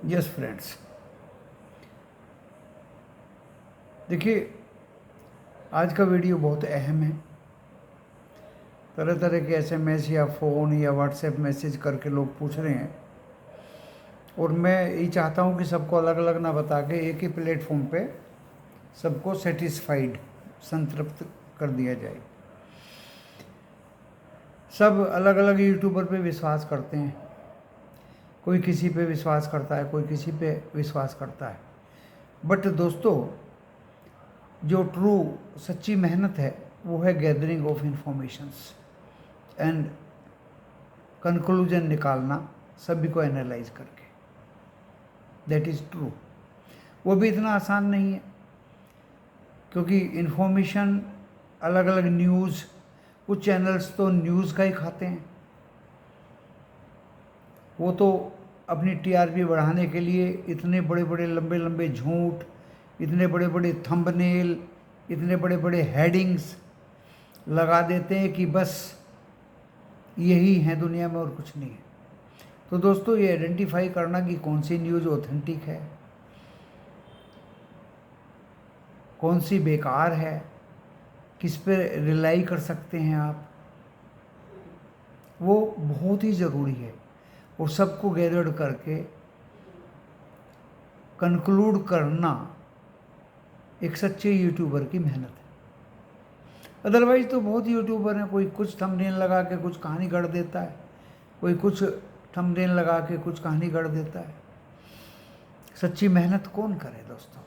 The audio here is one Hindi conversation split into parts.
यस फ्रेंड्स, देखिए आज का वीडियो बहुत अहम है। तरह तरह के एसएमएस या फ़ोन या व्हाट्सएप मैसेज करके लोग पूछ रहे हैं, और मैं ये चाहता हूँ कि सबको अलग अलग ना बता के एक ही प्लेटफॉर्म पे सबको सेटिस्फाइड, संतृप्त कर दिया जाए। सब अलग अलग यूट्यूबर पे विश्वास करते हैं, कोई किसी पे विश्वास करता है, कोई किसी पे विश्वास करता है। बट दोस्तों, जो ट्रू सच्ची मेहनत है वो है gathering of informations and conclusion निकालना, सभी को एनालाइज करके। That is true. वो भी इतना आसान नहीं है, क्योंकि इंफॉर्मेशन अलग अलग न्यूज़, कुछ चैनल्स तो न्यूज़ का ही खाते हैं। वो तो अपनी टीआरपी बढ़ाने के लिए इतने बड़े बड़े लंबे लंबे झूठ, इतने बड़े बड़े थंबनेल, इतने बड़े बड़े हेडिंग्स लगा देते हैं कि बस यही है दुनिया में और कुछ नहीं है। तो दोस्तों, ये आइडेंटिफाई करना कि कौन सी न्यूज़ ऑथेंटिक है, कौन सी बेकार है, किस पे रिलाई कर सकते हैं आप, वो बहुत ही ज़रूरी है। और सबको गैदर्ड करके कंक्लूड करना एक सच्चे यूट्यूबर की मेहनत है। अदरवाइज तो बहुत यूट्यूबर हैं, कोई कुछ थंबनेल लगा के कुछ कहानी गढ़ देता है, कोई कुछ थंबनेल लगा के कुछ कहानी गढ़ देता है। सच्ची मेहनत कौन करे दोस्तों।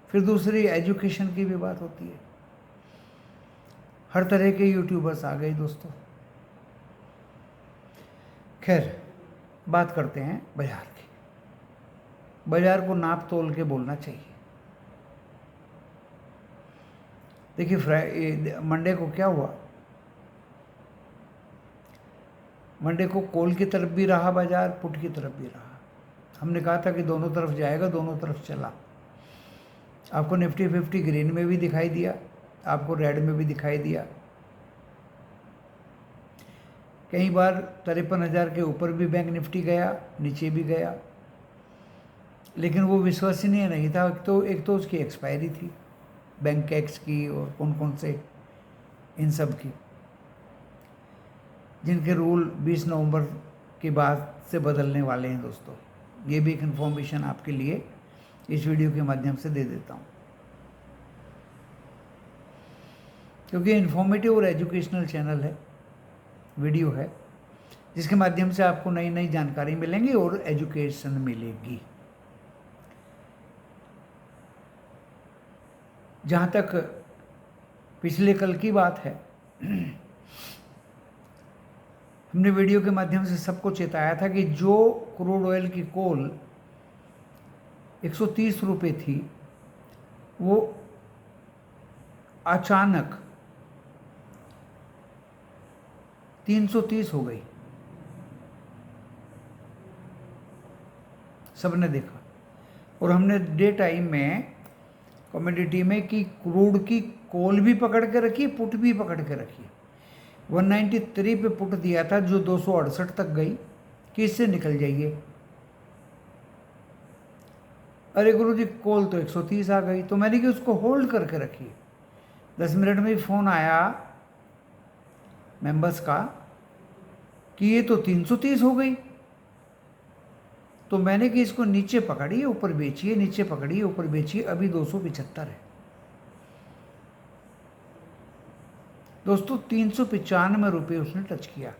फिर दूसरी एजुकेशन की भी बात होती है। हर तरह के यूट्यूबर्स आ गए दोस्तों। खैर, बात करते हैं बाजार की। बाजार को नाप तोल के बोलना चाहिए। देखिए मंडे को क्या हुआ, मंडे को कॉल की तरफ भी रहा बाजार, पुट की तरफ भी रहा। हमने कहा था कि दोनों तरफ जाएगा, दोनों तरफ चला। आपको निफ्टी 50 ग्रीन में भी दिखाई दिया, आपको रेड में भी दिखाई दिया। कई बार 53,000 के ऊपर भी बैंक निफ्टी गया, नीचे भी गया, लेकिन वो विश्वसनीय नहीं था। एक तो उसकी एक्सपायरी थी, बैंक एक्स की और कौन कौन से इन सब की, जिनके रूल 20 नवंबर के बाद से बदलने वाले हैं दोस्तों। ये भी एक इन्फॉर्मेशन आपके लिए इस वीडियो के माध्यम से दे देता हूँ, क्योंकि इन्फॉर्मेटिव और एजुकेशनल चैनल है, वीडियो है, जिसके माध्यम से आपको नई नई जानकारी मिलेंगी और एजुकेशन मिलेगी। जहाँ तक पिछले कल की बात है, हमने वीडियो के माध्यम से सबको चेताया था कि जो क्रूड ऑयल की कोल 130 रुपये थी, वो अचानक 330 हो गई। सबने देखा। और हमने डे टाइम में कमोडिटी में कि क्रूड की कोल भी पकड़ के रखी, पुट भी पकड़ के रखी। 193 पे पुट दिया था, जो 268 तक गई कि इससे निकल जाइए। अरे गुरु जी, कोल तो 130 आ गई। तो मैंने कि उसको होल्ड करके रखिए। 10 मिनट में फ़ोन आया मेंबर्स का कि ये तो 330 हो गई। तो मैंने कि इसको नीचे पकड़िए, ऊपर बेचिए, नीचे पकड़िए, ऊपर बेचिए। अभी 275 है दोस्तों। 395 रुपये उसने टच किया।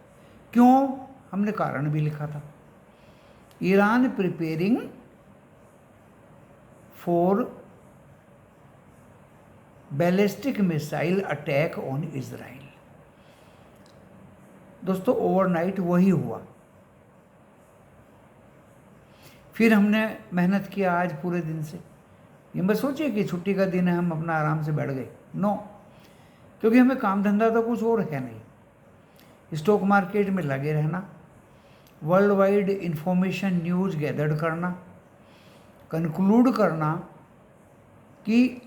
क्यों? हमने कारण भी लिखा था। Iran preparing for ballistic missile attack on Israel. दोस्तों, ओवरनाइट वही हुआ। फिर हमने मेहनत किया आज पूरे दिन से। ये मत सोचिए कि छुट्टी का दिन है हम अपना आराम से बैठ गए, नो। क्योंकि हमें काम धंधा तो कुछ और है नहीं। स्टॉक मार्केट में लगे रहना, world wide information news gather करना, कंक्लूड करना कि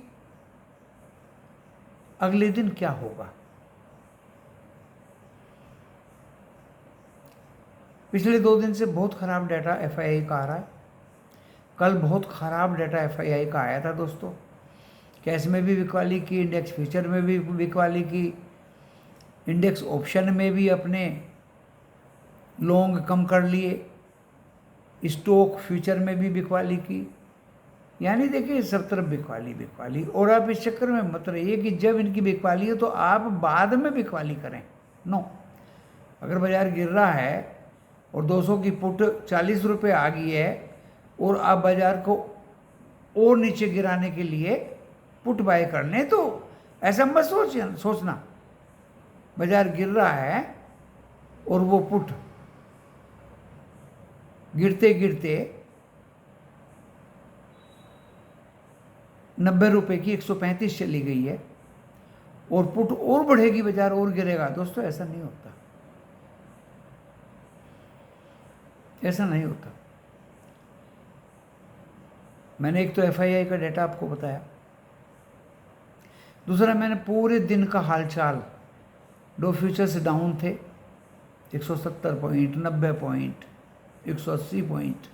अगले दिन क्या होगा। पिछले 2 दिन से बहुत ख़राब डाटा एफआईआई का आ रहा है। कल बहुत ख़राब डाटा एफआईआई का आया था दोस्तों। कैश में भी बिकवाली की, इंडेक्स फ्यूचर में भी बिकवाली की, इंडेक्स ऑप्शन में भी अपने लॉन्ग कम कर लिए, स्टॉक फ्यूचर में भी बिकवाली की। यानी देखिए सब तरफ बिकवाली बिकवाली। और आप इस चक्कर में मत रहिए कि जब इनकी बिकवाली हो तो आप बाद में बिकवाली करें। नो, अगर बाजार गिर रहा है और 200 की पुट 40 रुपये आ गई है और आप बाजार को और नीचे गिराने के लिए पुट बाय कर लें, तो ऐसा मत सोचना बाजार गिर रहा है और वो पुट गिरते गिरते 90 रुपये की 135 चली गई है और पुट और बढ़ेगी, बाजार और गिरेगा। दोस्तों ऐसा नहीं होता, ऐसा नहीं होता। मैंने एक तो एफआईआई का डेटा आपको बताया, दूसरा मैंने पूरे दिन का हालचाल, डो फ्यूचर्स डाउन थे 170 पॉइंट, 90 पॉइंट, 180 पॉइंट।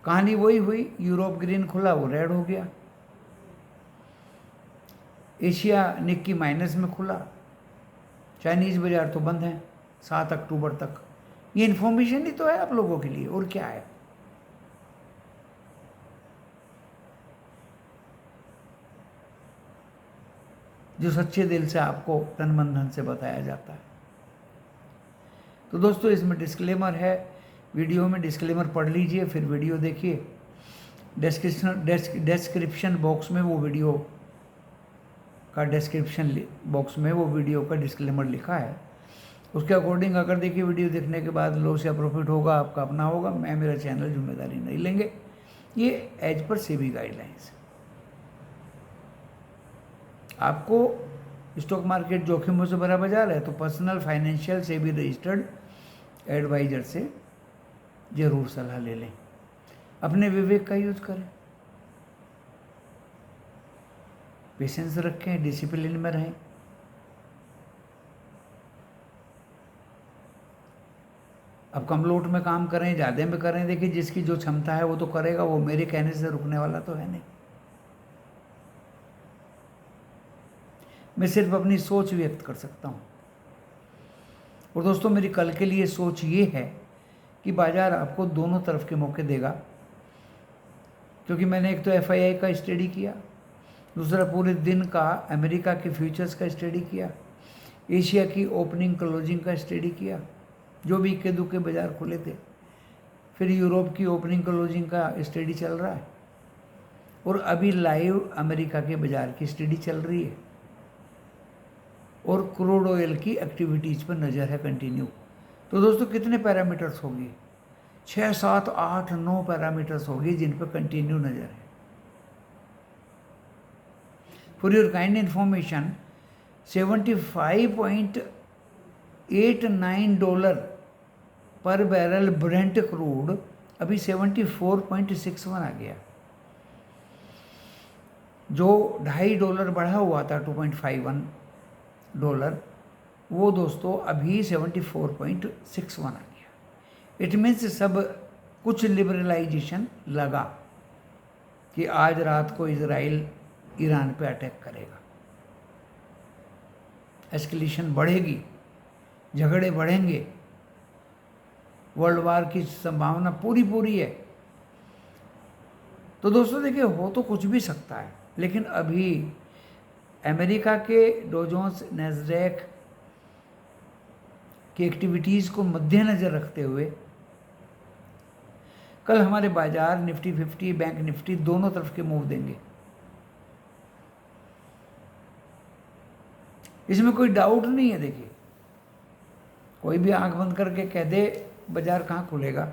कहानी वही हुई, यूरोप ग्रीन खुला वो रेड हो गया, एशिया निक्की माइनस में खुला, चाइनीज बाजार तो बंद है 7 अक्टूबर तक। ये इन्फॉर्मेशन ही तो है आप लोगों के लिए, और क्या है। जो सच्चे दिल से आपको तन मन धन से बताया जाता है। तो दोस्तों इसमें डिस्क्लेमर है, वीडियो में डिस्क्लेमर पढ़ लीजिए, फिर वीडियो देखिए। डिस्क्रिप्शन बॉक्स में वो वीडियो का डिस्क्रिप्शन बॉक्स में वो वीडियो का डिस्क्लेमर लिखा है, उसके अकॉर्डिंग अगर देखिए वीडियो देखने के बाद लॉस या प्रॉफिट होगा आपका अपना होगा, मैं मेरा चैनल जिम्मेदारी नहीं लेंगे। ये एज पर सेबी गाइडलाइंस। आपको स्टॉक मार्केट जोखिमों से भरा बाजार है तो personal financial SEBI registered advisor से जरूर सलाह ले लें, अपने विवेक का यूज करें, पेशेंस रखें, डिसिप्लिन में रहें। अब कम लोट में काम करें, ज़्यादा में करें, देखिए जिसकी जो क्षमता है वो तो करेगा, वो मेरे कहने से रुकने वाला तो है नहीं। मैं सिर्फ अपनी सोच व्यक्त कर सकता हूँ। और दोस्तों मेरी कल के लिए सोच ये है कि बाजार आपको दोनों तरफ के मौके देगा, क्योंकि मैंने एक तो एफआईआई का स्टडी किया, दूसरा पूरे दिन का अमेरिका के फ्यूचर्स का स्टडी किया, एशिया की ओपनिंग क्लोजिंग का स्टडी किया, जो भी इक्के दुक्के बाजार खुले थे, फिर यूरोप की ओपनिंग क्लोजिंग का स्टडी चल रहा है, और अभी लाइव अमेरिका के बाजार की स्टडी चल रही है, और क्रूड ऑयल की एक्टिविटीज़ पर नज़र है कंटिन्यू। तो दोस्तों कितने पैरामीटर्स होंगे, 6, 7, 8, 9 पैरामीटर्स होंगे जिन पर कंटिन्यू नज़र है। फॉर योर काइंड इन्फॉर्मेशन, $75.89 पर बैरल ब्रेंट क्रूड अभी 74.61 आ गया, जो $2.5 बढ़ा हुआ था, $2.51, वो दोस्तों अभी 74.61 आ गया। इट मीन्स सब कुछ लिबरलाइजेशन लगा कि आज रात को इजराइल ईरान पे अटैक करेगा, एस्केलेशन बढ़ेगी, झगड़े बढ़ेंगे, वर्ल्ड वार की संभावना पूरी है। तो दोस्तों देखिए हो तो कुछ भी सकता है, लेकिन अभी अमेरिका के डॉ जोन्स नैस्डैक की एक्टिविटीज़ को मद्देनज़र रखते हुए कल हमारे बाजार निफ्टी 50, बैंक निफ्टी दोनों तरफ के मूव देंगे, इसमें कोई डाउट नहीं है। देखिए कोई भी आंख बंद करके कह दे बाजार कहाँ खुलेगा,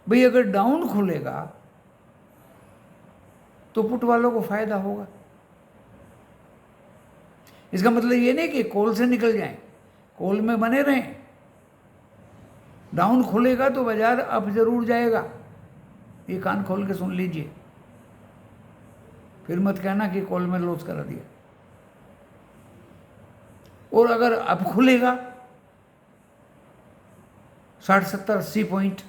भाई अगर डाउन खुलेगा तो पुट वालों को फायदा होगा। इसका मतलब ये नहीं कि कॉल से निकल जाएं, कॉल में बने रहें। डाउन खुलेगा तो बाजार अप जरूर जाएगा, ये कान खोल के सुन लीजिए, फिर मत कहना कि कॉल में लॉस करा दिया। और अगर अप खुलेगा 60, 70, 80 पॉइंट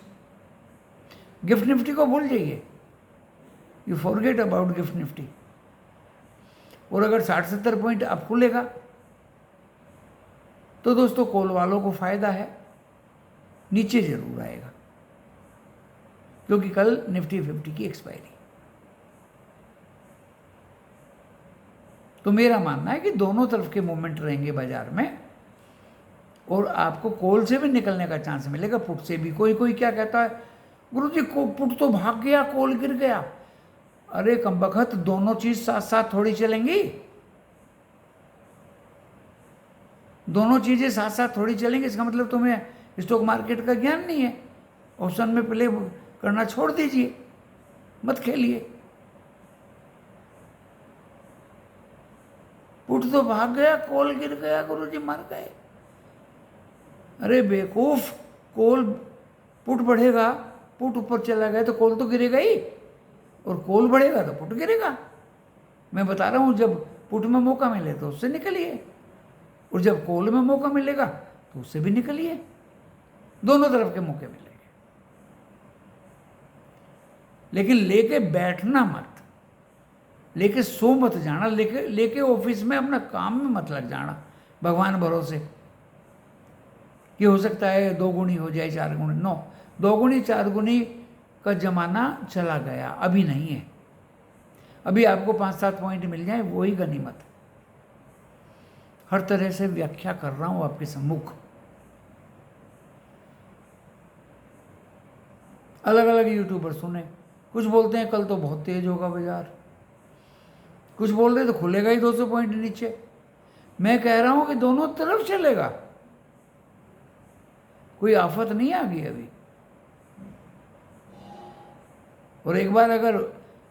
गिफ्ट निफ्टी को भूल जाइए, you forget about gift Nifty. और अगर 60-70 पॉइंट अब खुलेगा तो दोस्तों कॉल वालों को फायदा है, नीचे जरूर आएगा, क्योंकि कल निफ्टी 50 की एक्सपायरी। तो मेरा मानना है कि दोनों तरफ के मूवमेंट रहेंगे बाजार में, और आपको कॉल से भी निकलने का चांस मिलेगा, पुट से भी। कोई कोई क्या कहता है, गुरुजी को पुट तो भाग गया, कॉल गिर गया। अरे कमबख्त, दोनों चीज साथ साथ थोड़ी चलेंगी, दोनों चीजें साथ साथ थोड़ी चलेंगी। इसका मतलब तुम्हें स्टॉक मार्केट का ज्ञान नहीं है, ऑप्शन में प्ले करना छोड़ दीजिए, मत खेलिए। पुट तो भाग गया, कॉल गिर गया, गुरुजी मर गए। अरे बेवकूफ, कॉल पुट बढ़ेगा, पुट ऊपर चला गया तो कॉल तो गिरेगा ही, और कॉल बढ़ेगा तो पुट गिरेगा। मैं बता रहा हूं, जब पुट में मौका मिले तो उससे निकलिए, और जब कॉल में मौका मिलेगा तो उससे भी निकलिए, दोनों तरफ के मौके मिलेंगे। लेकिन लेके बैठना मत, लेके सो मत जाना, लेके ऑफिस में अपना काम में मत लग जाना भगवान भरोसे कि हो सकता है 2 गुनी हो जाए, 4 गुनी। नो, 2 गुनी 4 गुनी का जमाना चला गया, अभी नहीं है। अभी आपको 5-7 पॉइंट मिल जाए वही गनीमत। हर तरह से व्याख्या कर रहा हूं आपके सम्मुख। अलग अलग यूट्यूबर सुने, कुछ बोलते हैं कल तो बहुत तेज होगा बाजार, कुछ बोल रहे तो खुलेगा ही 200 पॉइंट नीचे। मैं कह रहा हूं कि दोनों तरफ चलेगा, कोई आफत नहीं आ गई अभी। और एक बार अगर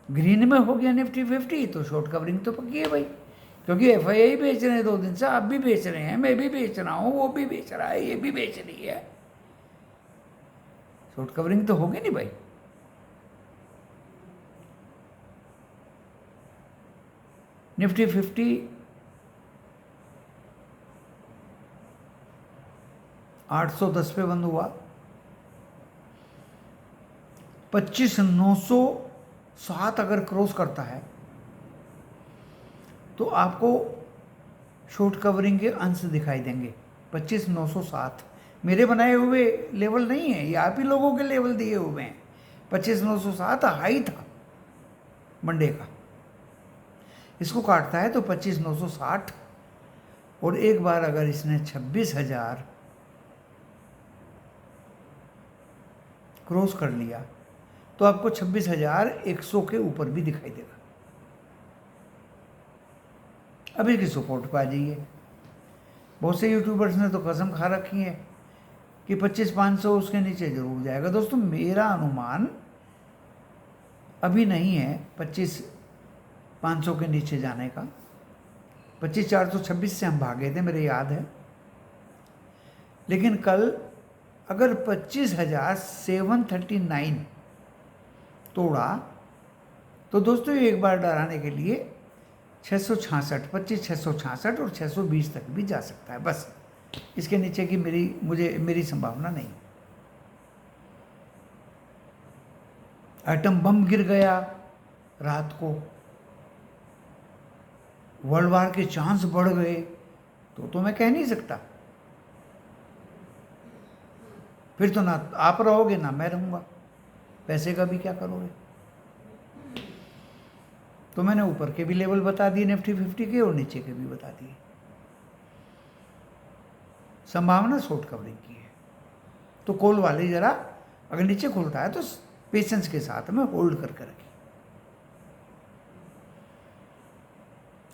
ग्रीन में हो गया निफ्टी 50 तो शॉर्ट कवरिंग तो पक्की है भाई, क्योंकि एफआईआई बेच रहे हैं 2 दिन से, आप भी बेच रहे हैं, मैं भी बेच रहा हूं, वो भी बेच रहा है, ये भी बेच रही है, शॉर्ट कवरिंग तो होगी नहीं भाई। निफ्टी 50 810 पे बंद हुआ, 25,907 अगर क्रॉस करता है तो आपको शॉर्ट कवरिंग के अंश दिखाई देंगे। 25,907 मेरे बनाए हुए लेवल नहीं है, ये आप ही लोगों के लेवल दिए हुए हैं। 25,907 हाई था मंडे का, इसको काटता है तो 25,960, और एक बार अगर इसने 26,000 क्रॉस कर लिया तो आपको 26,100 के ऊपर भी दिखाई देगा। अभी की सपोर्ट पे आ जाइए। बहुत से यूट्यूबर्स ने तो कसम खा रखी है कि 25,500 उसके नीचे जरूर जाएगा। दोस्तों मेरा अनुमान अभी नहीं है 25,500 के नीचे जाने का। 25,426 से हम भागे थे, मेरे याद है। लेकिन कल अगर 25,739 तोड़ा तो दोस्तों एक बार डराने के लिए 666, 25,666 और 620 तक भी जा सकता है। बस इसके नीचे की मेरी संभावना नहीं। एटम बम गिर गया रात को, वर्ल्ड वार के चांस बढ़ गए तो मैं कह नहीं सकता। फिर तो ना आप रहोगे ना मैं रहूंगा, पैसे का भी क्या करोगे। तो मैंने ऊपर के भी लेवल बता दिए निफ्टी 50 के, और नीचे के भी बता दिए। संभावना शॉर्ट कवरिंग की है, तो कॉल वाले जरा अगर नीचे खुलता है तो पेशेंस के साथ में होल्ड करके रखिए।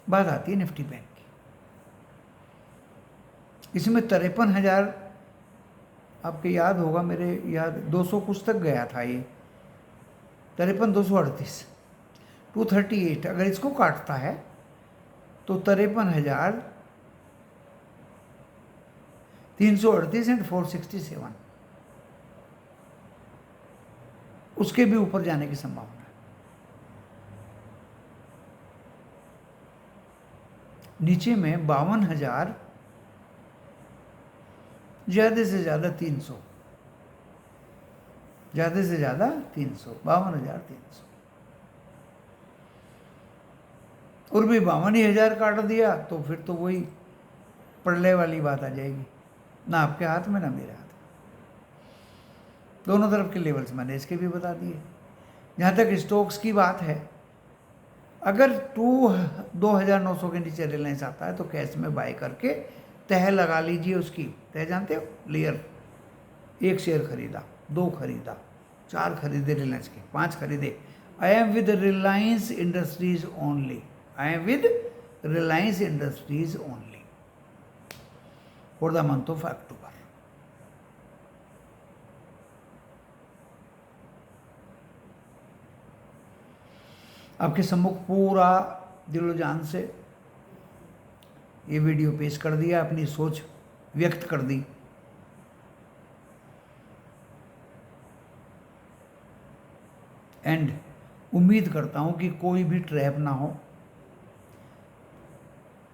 बात आती है निफ्टी बैंक की। इसमें 53,000 आपके याद होगा, मेरे याद 200 कुछ तक गया था ये, 53,238, 238 अगर इसको काटता है तो 53,338 एंड 467 उसके भी ऊपर जाने की संभावना है। नीचे में 52,000, ज़्यादा से ज़्यादा 300, ज़्यादा से ज़्यादा 300, 52,300। और भी 52,000 काट दिया तो फिर तो वही प्रलय वाली बात आ जाएगी, ना आपके हाथ में ना मेरे हाथ में। दोनों तरफ के लेवल्स मैंने इसके भी बता दिए। जहाँ तक स्टॉक्स की बात है, अगर 2,900 के नीचे रिलायंस आता है तो कैश में बाय करके तह लगा लीजिए उसकी। तह जानते हो, लेयर। 1 शेयर खरीदा, 2 खरीदा, 4 खरीदे रिलायंस के, 5 खरीदे। I am with Reliance industries only, I am with Reliance industries only for the month of October. आपके सम्मुख पूरा दिलो जान से ये वीडियो पेश कर दिया, अपनी सोच व्यक्त कर दी। एंड उम्मीद करता हूं कि कोई भी ट्रैप ना हो,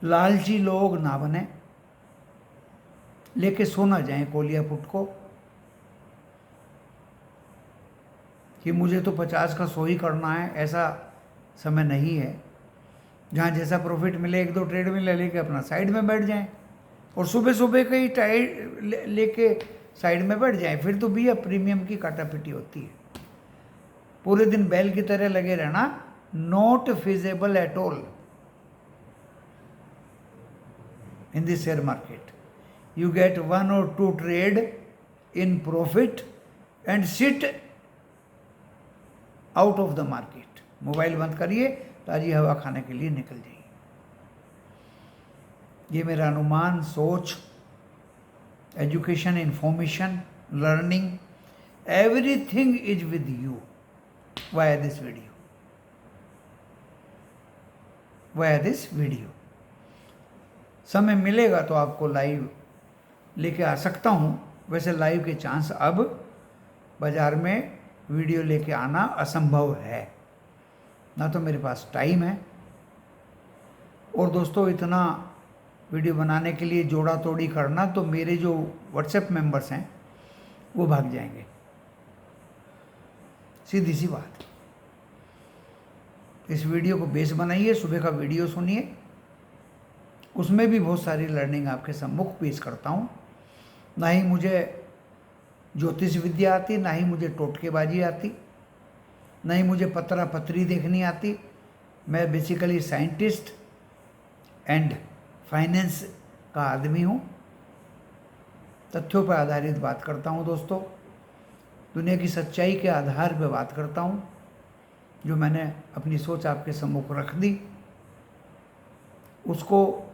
लालची लोग ना बने, लेके सो ना जाए कोलिया पुट को कि मुझे तो 50 का 100 ही करना है। ऐसा समय नहीं है। जहाँ जैसा प्रॉफिट मिले 1-2 ट्रेड में ले लेके अपना साइड में बैठ जाएं, और सुबह सुबह का ही टाइड लेके साइड में बैठ जाएं, फिर तो भैया प्रीमियम की काटापिटी होती है। पूरे दिन बैल की तरह लगे रहना not feasible at all in this share market. You get 1 or 2 trade in profit and sit out of the market. Mobile बंद करिए, ताज़ी हवा खाने के लिए निकल जाइए। ये मेरा अनुमान, सोच, education, information, learning, everything is with you via this video, via this video. समय मिलेगा तो आपको लाइव लेके आ सकता हूँ। वैसे लाइव के चांस अब बाज़ार में वीडियो लेके आना असंभव है, ना तो मेरे पास टाइम है, और दोस्तों इतना वीडियो बनाने के लिए जोड़ा तोड़ी करना तो मेरे जो व्हाट्सएप मेंबर्स हैं वो भाग जाएंगे। सीधी सी बात। इस वीडियो को बेस बनाइए, सुबह का वीडियो सुनिए, उसमें भी बहुत सारी लर्निंग आपके सम्मुख पेश करता हूँ। ना ही मुझे ज्योतिष विद्या आती, ना ही मुझे टोटकेबाजी आती, ना ही मुझे पत्रा पत्री देखनी आती। मैं बेसिकली साइंटिस्ट एंड फाइनेंस का आदमी हूँ। तथ्यों पर आधारित बात करता हूँ दोस्तों, दुनिया की सच्चाई के आधार पर बात करता हूँ। जो मैंने अपनी सोच आपके सम्मुख रख दी, उसको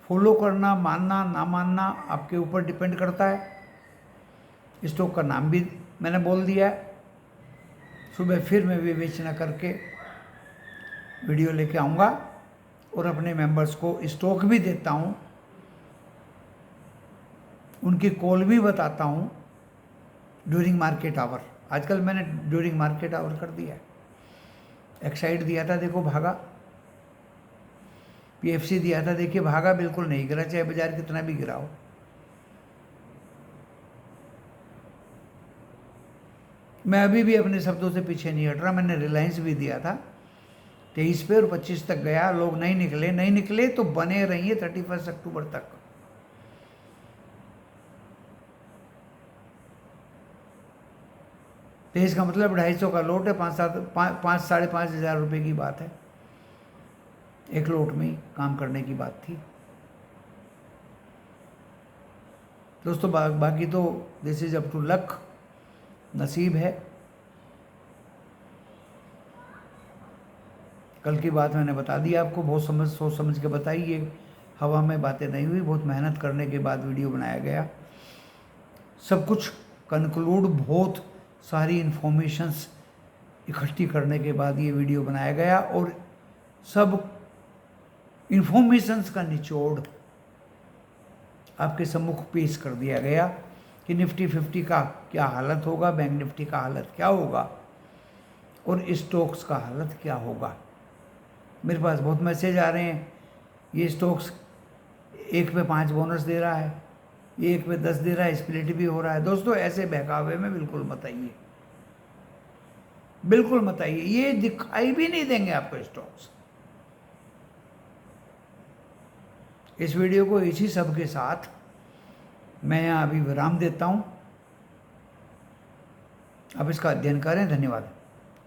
फॉलो करना, मानना ना मानना आपके ऊपर डिपेंड करता है। स्टॉक का नाम भी मैंने बोल दिया है। सुबह फिर मैं विवेचना करके वीडियो लेके आऊँगा और अपने मेंबर्स को स्टॉक भी देता हूँ, उनकी कॉल भी बताता हूँ ड्यूरिंग मार्केट आवर। आजकल मैंने ड्यूरिंग मार्केट आवर कर दिया है। एक्साइड दिया था, देखो भागा। पीएफसी दिया था, देखिए भागा, बिल्कुल नहीं गिरा, चाहे बाजार कितना भी गिरा हो। मैं अभी भी अपने शब्दों से पीछे नहीं हट रहा। मैंने रिलायंस भी दिया था 23 पे और 25 तक गया, लोग नहीं निकले तो बने रहिए 31 अक्टूबर तक। तो इसका मतलब 250 का लोट है, 5-5.5 रुपये की बात है। एक लोट में ही काम करने की बात थी दोस्तों। बाकी तो this is up to luck, नसीब है। कल की बात मैंने बता दी आपको, बहुत सोच समझ के बताई। ये हवा में बातें नहीं हुई, बहुत मेहनत करने के बाद वीडियो बनाया गया। सब कुछ कंक्लूड, बहुत सारी इन्फॉर्मेशंस इकट्ठी करने के बाद ये वीडियो बनाया गया, और सब इन्फॉर्मेशंस का निचोड़ आपके सम्मुख पेश कर दिया गया कि निफ्टी 50 का क्या हालत होगा, बैंक निफ्टी का हालत क्या होगा, और स्टॉक्स का हालत क्या होगा। मेरे पास बहुत मैसेज आ रहे हैं, ये स्टॉक्स 1 पे 5 बोनस दे रहा है, ये 1 पे 10 दे रहा है, स्प्लिट भी हो रहा है। दोस्तों ऐसे बहकावे में बिल्कुल मत आइए। बिल्कुल मत आइए, ये दिखाई भी नहीं देंगे आपको स्टॉक्स। इस वीडियो को इसी सब के साथ मैं यहाँ अभी विराम देता हूँ। आप इसका अध्ययन करें। धन्यवाद।